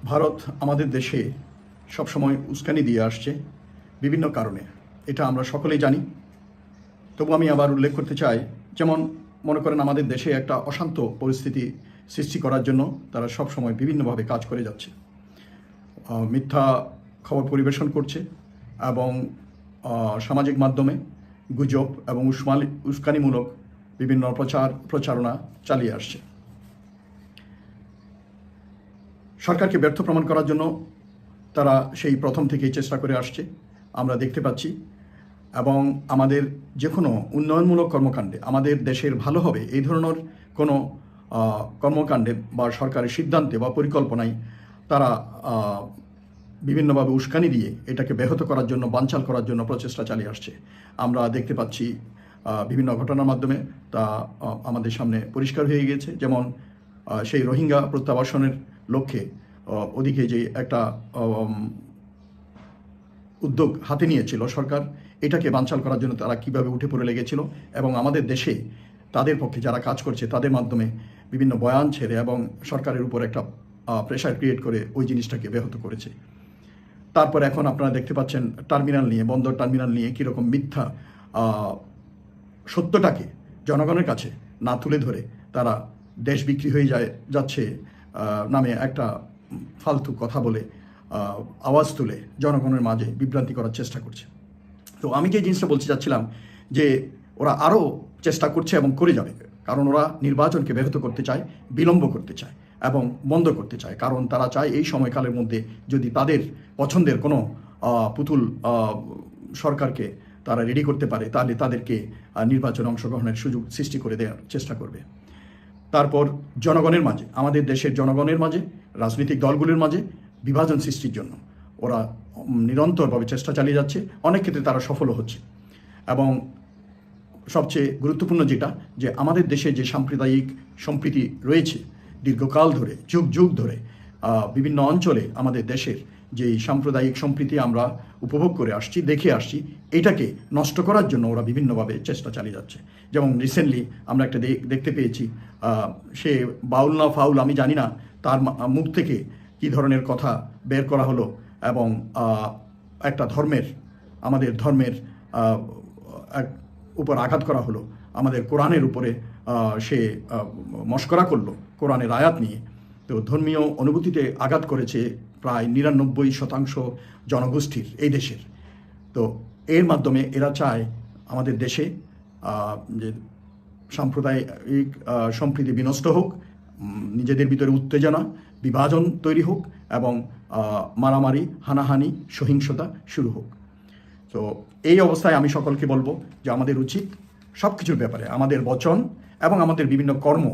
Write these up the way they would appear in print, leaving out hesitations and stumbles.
ভারত আমাদের দেশে সবসময় উস্কানি দিয়ে আসছে বিভিন্ন কারণে, এটা আমরা সকলেই জানি। তবু আমি আবার উল্লেখ করতে চাই, যেমন মনে করেন আমাদের দেশে একটা অশান্ত পরিস্থিতি সৃষ্টি করার জন্য তারা সবসময় বিভিন্নভাবে কাজ করে যাচ্ছে। মিথ্যা খবর পরিবেশন করছে এবং সামাজিক মাধ্যমে গুজব এবং উস্কানিমূলক বিভিন্ন প্রচারণা চালিয়ে আসছে। সরকারকে ব্যর্থ প্রমাণ করার জন্য তারা সেই প্রথম থেকেই চেষ্টা করে আসছে, আমরা দেখতে পাচ্ছি। এবং আমাদের যে কোনো উন্নয়নমূলক কর্মকাণ্ডে আমাদের দেশের ভালো হবে এই ধরনের কোনো কর্মকাণ্ডে বা সরকারের সিদ্ধান্তে বা পরিকল্পনায় তারা বিভিন্নভাবে উস্কানি দিয়ে এটাকে ব্যাহত করার জন্য, বানচাল করার জন্য প্রচেষ্টা চালিয়ে আসছে। আমরা দেখতে পাচ্ছি বিভিন্ন ঘটনার মাধ্যমে তা আমাদের সামনে পরিষ্কার হয়ে গিয়েছে। যেমন সেই রোহিঙ্গা প্রত্যাবাসনের লক্ষ্যে ওদিকে যে একটা উদ্যোগ হাতে নিয়েছিল সরকার, এটাকে বানচাল করার জন্য তারা কিভাবে উঠে পড়ে লেগেছিল এবং আমাদের দেশে তাদের পক্ষে যারা কাজ করছে তাদের মাধ্যমে বিভিন্ন বয়ান ছেড়ে এবং সরকারের উপর একটা প্রেশার ক্রিয়েট করে ওই জিনিসটাকে ব্যাহত করেছে। তারপর এখন আপনারা দেখতে পাচ্ছেন টার্মিনাল নিয়ে, বন্দর টার্মিনাল নিয়ে কীরকম মিথ্যা সত্যটাকে জনগণের কাছে না তুলে ধরে তারা দেশ বিক্রি হয়ে যাচ্ছে নামে একটা ফালতু কথা বলে আওয়াজ তুলে জনগণের মাঝে বিভ্রান্তি করার চেষ্টা করছে। তো আমি যে জিনিসটা বলতে চাচ্ছিলাম যে ওরা আরও চেষ্টা করছে এবং করে যাবে, কারণ ওরা নির্বাচনকে ব্যাহত করতে চায়, বিলম্ব করতে চায় এবং বন্ধ করতে চায়। কারণ তারা চায় এই সময়কালের মধ্যে যদি তাদের পছন্দের কোনো পুতুল সরকারকে তারা রেডি করতে পারে, তাহলে তাদেরকে নির্বাচনে অংশগ্রহণের সুযোগ সৃষ্টি করে দেওয়ার চেষ্টা করবে। তারপর জনগণের মাঝে, আমাদের দেশের জনগণের মাঝে, রাজনৈতিক দলগুলির মাঝে বিভাজন সৃষ্টির জন্য ওরা নিরন্তরভাবে চেষ্টা চালিয়ে যাচ্ছে। অনেক ক্ষেত্রে তারা সফলও হচ্ছে। এবং সবচেয়ে গুরুত্বপূর্ণ যেটা, যে আমাদের দেশে যে সাম্প্রদায়িক সম্প্রীতি রয়েছে দীর্ঘকাল ধরে, যুগ যুগ ধরে বিভিন্ন অঞ্চলে আমাদের দেশের যে সাম্প্রদায়িক সম্প্রীতি আমরা উপভোগ করে আসছি, দেখে আসছি, এটাকে নষ্ট করার জন্য ওরা বিভিন্নভাবে চেষ্টা চালিয়ে যাচ্ছে। যেমন রিসেন্টলি আমরা একটা দেখতে পেয়েছি, সে বাউল না ফাউল আমি জানি না, তার মুখ থেকে কী ধরনের কথা বের করা হলো এবং একটা ধর্মের, আমাদের ধর্মের উপর আঘাত করা হলো, আমাদের কোরআনের উপরে সে মশকরা করলো কোরআনের আয়াত নিয়ে। তো ধর্মীয় অনুভূতিতে আঘাত করেছে প্রায় 99% জনগোষ্ঠীর এই দেশের। তো এর মাধ্যমে এরা চায় আমাদের দেশে যে সাম্প্রদায়িক সম্প্রীতি বিনষ্ট হোক, নিজেদের ভিতরে উত্তেজনা, বিভাজন তৈরি হোক এবং মারামারি, হানাহানি, সহিংসতা শুরু হোক। তো এই অবস্থায় আমি সকলকে বলবো যে আমাদের উচিত সব কিছুর ব্যাপারে আমাদের বচন এবং আমাদের বিভিন্ন কর্ম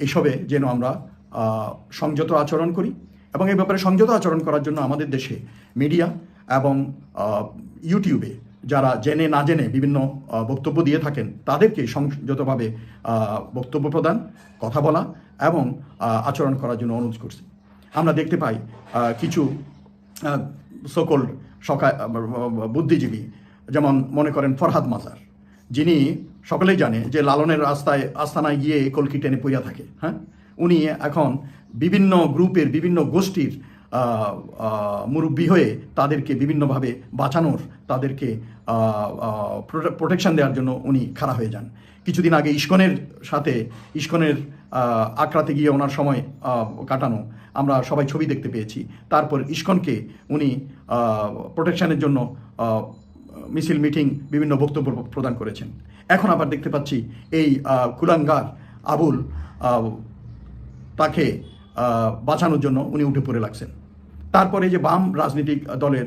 এসবে যেন আমরা সংযত আচরণ করি। এবং এই ব্যাপারে সংযত আচরণ করার জন্য আমাদের দেশে মিডিয়া এবং ইউটিউবে যারা জেনে না জেনে বিভিন্ন বক্তব্য দিয়ে থাকেন তাদেরকে সংযতভাবে বক্তব্য প্রদান, কথা বলা এবং আচরণ করার জন্য অনুরোধ করছি। আমরা দেখতে পাই কিছু সোকল্ড বুদ্ধিজীবী, যেমন মনে করেন ফরহাদ মাজার, যিনি সকলেই জানে যে লালনের আস্তানায় গিয়ে কলকি টেনে পইয়া থাকে। হ্যাঁ, উনি এখন বিভিন্ন গ্রুপের, বিভিন্ন গোষ্ঠীর মুরব্বী হয়ে তাদেরকে বিভিন্নভাবে বাঁচানোর, তাদেরকে প্রোটেকশন দেওয়ার জন্য উনি খাড়া হয়ে যান। কিছুদিন আগে ইস্কনের আক্রাতে গিয়ে ওনার সময় কাটানো আমরা সবাই ছবি দেখতে পেয়েছি। তারপর ইস্কনকে উনি প্রোটেকশনের জন্য মিছিল, মিটিং, বিভিন্ন বক্তব্য প্রদান করেছেন। এখন আবার দেখতে পাচ্ছি এই কুলাঙ্গার আবুল, তাকে বাঁচানোর জন্য উনি উঠে পড়ে লাগছেন। তারপরে যে বাম রাজনৈতিক দলের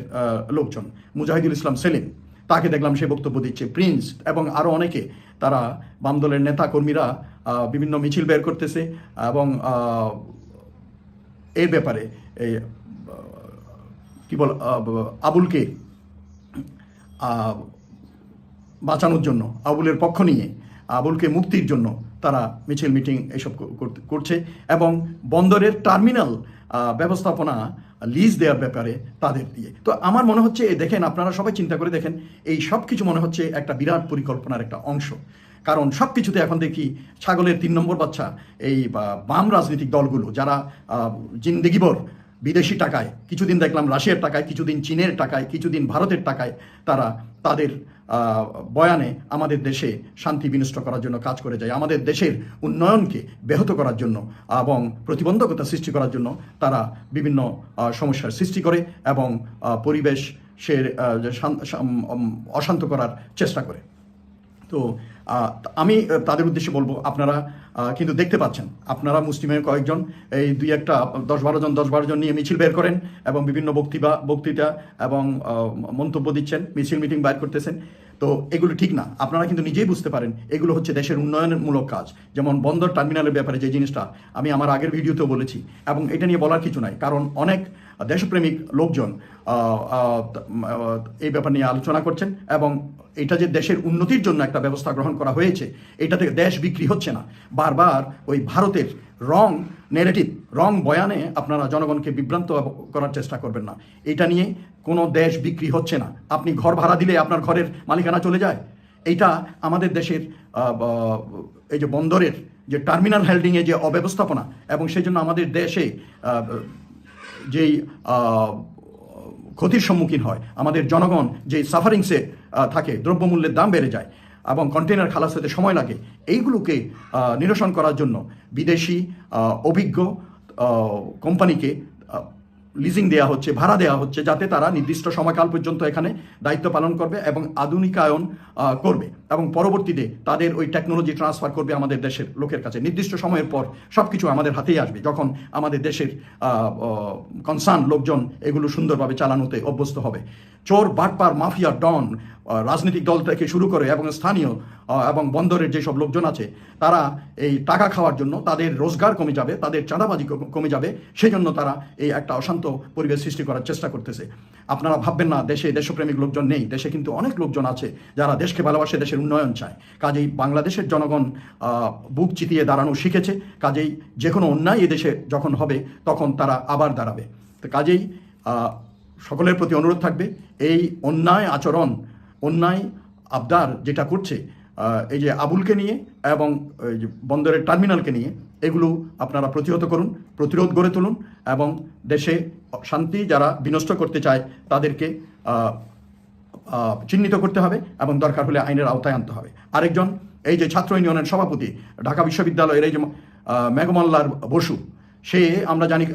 লোকজন, মুজাহিদুল ইসলাম সেলিম, তাকে দেখলাম সে বক্তব্য দিচ্ছে, প্রিন্স এবং আরও অনেকে, তারা বাম দলের নেতা কর্মীরা বিভিন্ন মিছিল বের করতেছে এবং এর ব্যাপারে এই কি বল আবুলকে বাঁচানোর জন্য, আবুলের পক্ষ নিয়ে আবুলকে মুক্তির জন্য তারা মিছিল, মিটিং এসব করছে এবং বন্দরের টার্মিনাল ব্যবস্থাপনা লিজ দেওয়ার ব্যাপারে তাদের দিয়ে। তো আমার মনে হচ্ছে, দেখেন আপনারা সবাই চিন্তা করে দেখেন, এই সব কিছু মনে হচ্ছে একটা বিরাট পরিকল্পনার একটা অংশ। কারণ সব কিছুতে এখন দেখি ছাগলের 3 নম্বর বাচ্চা এই বাম রাজনৈতিক দলগুলো, যারা জিন্দেগিভর বিদেশি টাকায়, কিছুদিন দেখলাম রাশিয়ার টাকায়, কিছুদিন চীনের টাকায়, কিছুদিন ভারতের টাকায় তারা তাদের বয়ানে আমাদের দেশে শান্তি বিনষ্ট করার জন্য কাজ করে যায়, আমাদের দেশের উন্নয়নকে ব্যাহত করার জন্য এবং প্রতিবন্ধকতা সৃষ্টি করার জন্য তারা বিভিন্ন সমস্যার সৃষ্টি করে এবং পরিবেশের অশান্ত করার চেষ্টা করে। তো আমি তাদের উদ্দেশ্যে বলবো, আপনারা কিন্তু দেখতে পাচ্ছেন, আপনারা মুসলিমের কয়েকজন এই 10-12 জন নিয়ে মিছিল বের করেন এবং বিভিন্ন বক্তৃতা এবং মন্তব্য দিচ্ছেন, মিছিল মিটিং বাইর করতেছেন। তো এগুলো ঠিক না। আপনারা কিন্তু নিজেই বুঝতে পারেন এগুলো হচ্ছে দেশের উন্নয়নমূলক কাজ। যেমন বন্দর টার্মিনালের ব্যাপারে যে জিনিসটা আমি আমার আগের ভিডিওতেও বলেছি, এবং এটা নিয়ে বলার কিছু নাই, কারণ অনেক দেশপ্রেমিক লোকজন এই ব্যাপার নিয়ে আলোচনা করছেন এবং এটা যে দেশের উন্নতির জন্য একটা ব্যবস্থা গ্রহণ করা হয়েছে, এটা থেকে দেশ বিক্রি হচ্ছে না। বারবার ওই ভারতের রং নেগেটিভ, রং বয়ানে আপনারা জনগণকে বিভ্রান্ত করার চেষ্টা করবেন না। এটা নিয়ে কোনো দেশ বিক্রি হচ্ছে না। আপনি ঘর ভাড়া দিলে আপনার ঘরের মালিকানা চলে যায়। এইটা আমাদের দেশের এই যে বন্দরের যে টার্মিনাল হেল্ডিংয়ে যে অব্যবস্থাপনা, এবং সেই জন্য আমাদের দেশে যেই ক্ষতির সম্মুখীন হয়, আমাদের জনগণ যেই সাফারিংসে থাকে, দ্রব্যমূল্যের দাম বেড়ে যায় এবং কন্টেনার খালাস হতে সময় লাগে, এইগুলোকে নিরসন করার জন্য বিদেশি অভিজ্ঞ কোম্পানিকে লিজিং দেওয়া হচ্ছে, ভাড়া দেওয়া হচ্ছে, যাতে তারা নির্দিষ্ট সময়কাল পর্যন্ত এখানে দায়িত্ব পালন করবে এবং আধুনিকায়ন করবে এবং পরবর্তীতে তাদের ওই টেকনোলজি ট্রান্সফার করবে আমাদের দেশের লোকের কাছে। নির্দিষ্ট সময়ের পর সব কিছু আমাদের হাতেই আসবে, যখন আমাদের দেশের কনসার্ন লোকজন এগুলো সুন্দরভাবে চালানোতে অভ্যস্ত হবে। চোর, বাটপার, মাফিয়া, ডন, রাজনৈতিক দল থেকে শুরু করে এবং স্থানীয় এবং বন্দরের যেসব লোকজন আছে, তারা এই টাকা খাওয়ার জন্য তাদের রোজগার কমে যাবে, তাদের চাঁদাবাজি কমে যাবে, সেই জন্য তারা এই একটা অশান্ত পরিবেশ সৃষ্টি করার চেষ্টা করতেছে। আপনারা ভাববেন না দেশে দেশপ্রেমিক লোকজন নেই। দেশে কিন্তু অনেক লোকজন আছে যারা দেশকে ভালোবাসে, দেশের উন্নয়ন চায়। কাজেই বাংলাদেশের জনগণ বুক চিতিয়ে দাঁড়ানো শিখেছে। কাজেই যে কোনো অন্যায় এদেশে যখন হবে তখন তারা আবার দাঁড়াবে। তো কাজেই সকলের প্রতি অনুরোধ থাকবে, এই অন্যায় আচরণ, অন্যায় আবদার যেটা করছে এই যে আবুলকে নিয়ে এবং বন্দরের টার্মিনালকে নিয়ে, এগুলো আপনারা প্রতিহত করুন, প্রতিরোধ গড়ে তুলুন এবং দেশে শান্তি যারা বিনষ্ট করতে চায় তাদেরকে চিহ্নিত করতে হবে এবং দরকার হলে আইনের আওতায় আনতে হবে। আরেকজন এই যে ছাত্র ইউনিয়নের সভাপতি ঢাকা বিশ্ববিদ্যালয়ের এই যে মেঘমল্লার বসু, সে আমরা জানি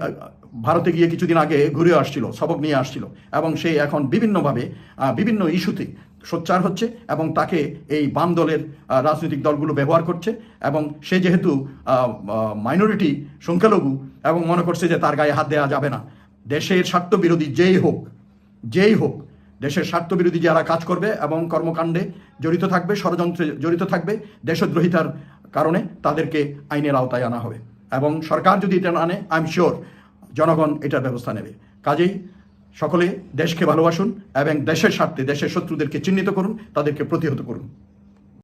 ভারতে গিয়ে কিছুদিন আগে ঘুরে আসছিল, সবক নিয়ে আসছিল, এবং সে এখন বিভিন্নভাবে বিভিন্ন ইস্যুতে সোচ্চার হচ্ছে এবং তাকে এই বাম দলের রাজনৈতিক দলগুলো ব্যবহার করছে। এবং সে যেহেতু মাইনরিটি, সংখ্যালঘু, এবং মনে করছে যে তার গায়ে হাত দেওয়া যাবে না। দেশের স্বার্থবিরোধী যেই হোক, দেশের স্বার্থবিরোধী যারা কাজ করবে এবং কর্মকাণ্ডে জড়িত থাকবে, ষড়যন্ত্রে জড়িত থাকবে, দেশদ্রোহিতার কারণে তাদেরকে আইনের আওতায় আনা হবে। এবং সরকার যদি এটা আনে, আই এম শিওর জনগণ এটার ব্যবস্থা নেবে। কাজেই সকলে দেশকে ভালোবাসুন এবং দেশের স্বার্থে দেশের শত্রুদেরকে চিহ্নিত করুন, তাদেরকে প্রতিহত করুন।